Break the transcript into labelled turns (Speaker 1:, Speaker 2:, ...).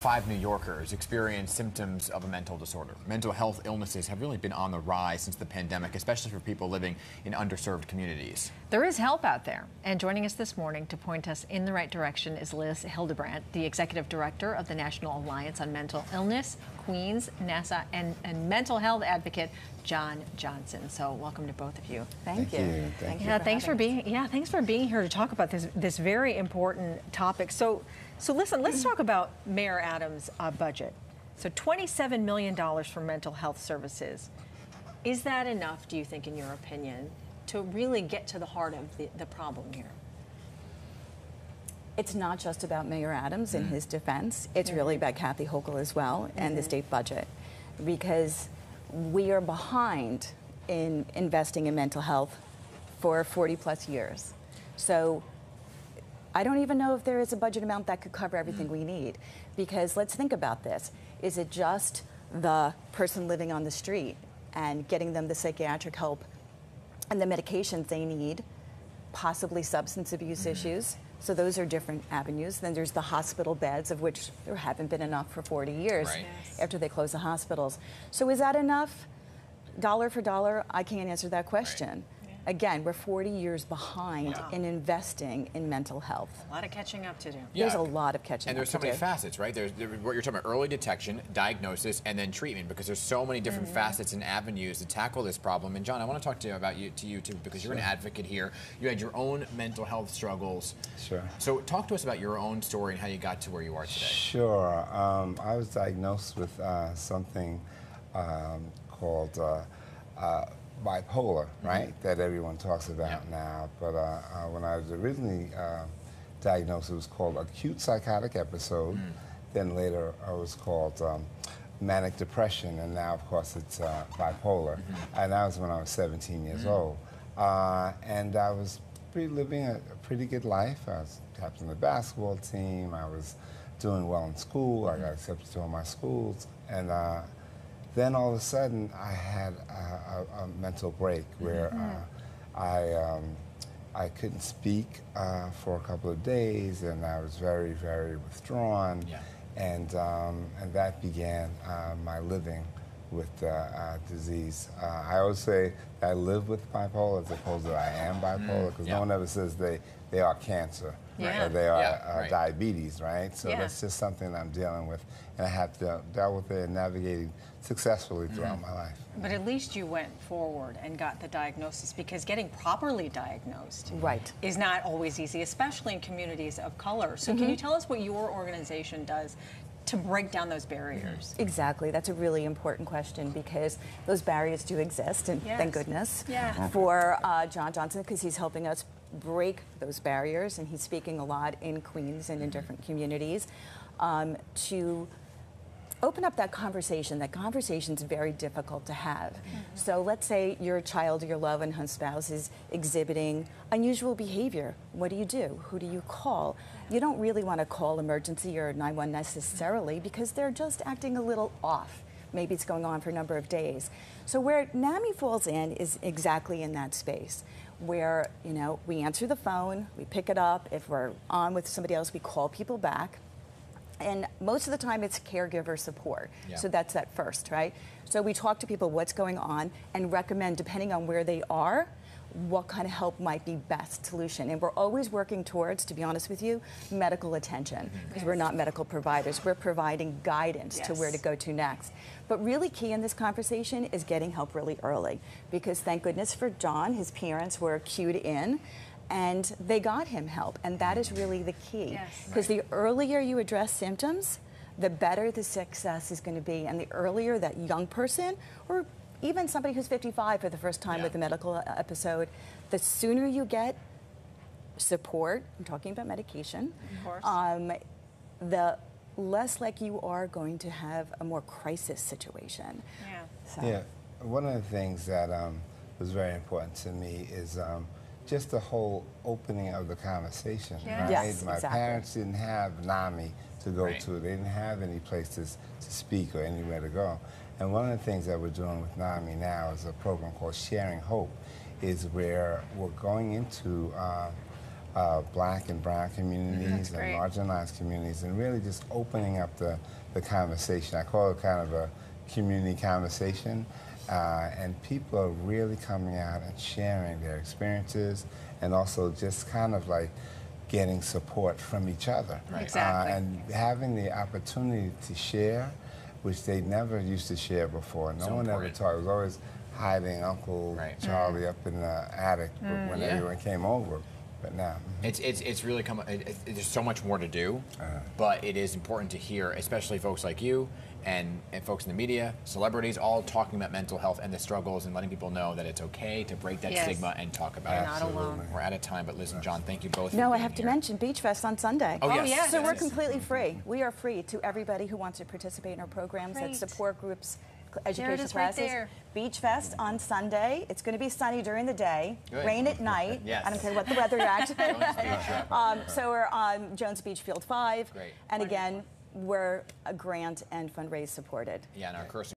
Speaker 1: 5 New Yorkers experience symptoms of a mental disorder. Mental health illnesses have really been on the rise since the pandemic, especially for people living in underserved communities.
Speaker 2: There is help out there, and joining us this morning to point us in the right direction is Liz Hildebrandt, the Executive Director of the National Alliance on Mental Illness, Queens, Nassau, and mental health advocate John Johnson. So welcome to both of you.
Speaker 3: Thank you.
Speaker 2: Thanks for being here to talk about this very important topic. So listen, let's talk about Mayor Adams' budget. So $27 million for mental health services. Is that enough, do you think, in your opinion, to really get to the heart of the problem here?
Speaker 3: It's not just about Mayor Adams in his defense. It's really about Kathy Hochul as well and the state budget, because we are behind in investing in mental health for 40+ years. So I don't even know if there is a budget amount that could cover everything we need, because let's think about this. Is it just the person living on the street and getting them the psychiatric help and the medications they need, possibly substance abuse issues? So those are different avenues. Then there's the hospital beds, of which there haven't been enough for 40 years after they close the hospitals. So is that enough? Dollar for dollar, I can't answer that question. Again, we're 40 years behind in investing in mental health.
Speaker 2: A lot of catching up to do.
Speaker 3: There's a lot of catching up to do.
Speaker 1: And there's so many facets, right? There's what you're talking about: early detection, diagnosis, and then treatment, because there's so many different facets and avenues to tackle this problem. And John, I want to talk to you too, because you're an advocate here. You had your own mental health struggles.
Speaker 4: Sure.
Speaker 1: So talk to us about your own story and how you got to where you are today.
Speaker 4: Sure. I was diagnosed with something called bipolar, right? That everyone talks about now. But when I was originally diagnosed, it was called acute psychotic episode. Then later it was called manic depression, and now of course it's bipolar. And that was when I was 17 years old. And I was living a pretty good life. I was captain of the basketball team. I was doing well in school. I got accepted to all my schools. And then all of a sudden, I had a mental break where I couldn't speak for a couple of days, and I was very, very withdrawn. And that began my living with the disease. I always say I live with bipolar as opposed to I am bipolar, because no one ever says they are cancer. Or they are diabetes, right? So that's just something I'm dealing with, and I have to deal with it and navigating successfully throughout my life.
Speaker 2: But at least you went forward and got the diagnosis, because getting properly diagnosed is not always easy, especially in communities of color. So can you tell us what your organization does to break down those barriers?
Speaker 3: Exactly. That's a really important question, because those barriers do exist, and thank goodness for John Johnson, because he's helping us break those barriers, and he's speaking a lot in Queens and in different communities to open up that conversation. That conversation's very difficult to have. So let's say your child, your loved one, spouse is exhibiting unusual behavior. What do you do? Who do you call? You don't really want to call emergency or 911 necessarily, because they're just acting a little off. Maybe it's going on for a number of days. So where NAMI falls in is exactly in that space, where, you know, we answer the phone, we pick it up. If we're on with somebody else, we call people back. And most of the time it's caregiver support. So that's at first, right? So we talk to people what's going on and recommend, depending on where they are, what kind of help might be best solution. And we're always working towards, to be honest with you, medical attention, because we're not medical providers. We're providing guidance to where to go to next. But really key in this conversation is getting help really early, because thank goodness for John, his parents were cued in, and they got him help, and that is really the key. Because the earlier you address symptoms, the better the success is going to be, and the earlier that young person, or even somebody who's 55 for the first time with a medical episode, the sooner you get support, I'm talking about medication, the less like you are going to have a more crisis situation.
Speaker 4: One of the things that was very important to me is just the whole opening of the conversation. My parents didn't have NAMI to go to. They didn't have any places to speak or anywhere to go. And one of the things that we're doing with NAMI now is a program called Sharing Hope, is where we're going into Black and brown communities and marginalized communities, and really just opening up the conversation. I call it kind of a community conversation, and people are really coming out and sharing their experiences, and also just kind of like getting support from each other.
Speaker 2: Right. Exactly.
Speaker 4: And having the opportunity to share, which they never used to share before. No one ever taught. It was always hiding Uncle Charlie up in the attic when everyone came over. But now
Speaker 1: it's really come. There's so much more to do, but it is important to hear, especially folks like you and folks in the media, celebrities, all talking about mental health and the struggles, and letting people know that it's okay to break that stigma and talk about it.
Speaker 2: Not alone.
Speaker 1: We're out of time, but listen, John, thank you both.
Speaker 3: No,
Speaker 1: for
Speaker 3: I have to mention Beach Fest on Sunday.
Speaker 1: Oh, yes.
Speaker 2: yes.
Speaker 3: So we're completely free. We are free to everybody who wants to participate in our programs at support groups, education classes.
Speaker 2: Right.
Speaker 3: Beach Fest on Sunday. It's going to be sunny during the day, rain at night.
Speaker 1: Yes.
Speaker 3: I don't care what the weather reaction is. So we're on Jones Beach Field 5.
Speaker 1: Great.
Speaker 3: And again, we're a grant and fundraise supported.
Speaker 1: Yeah, and our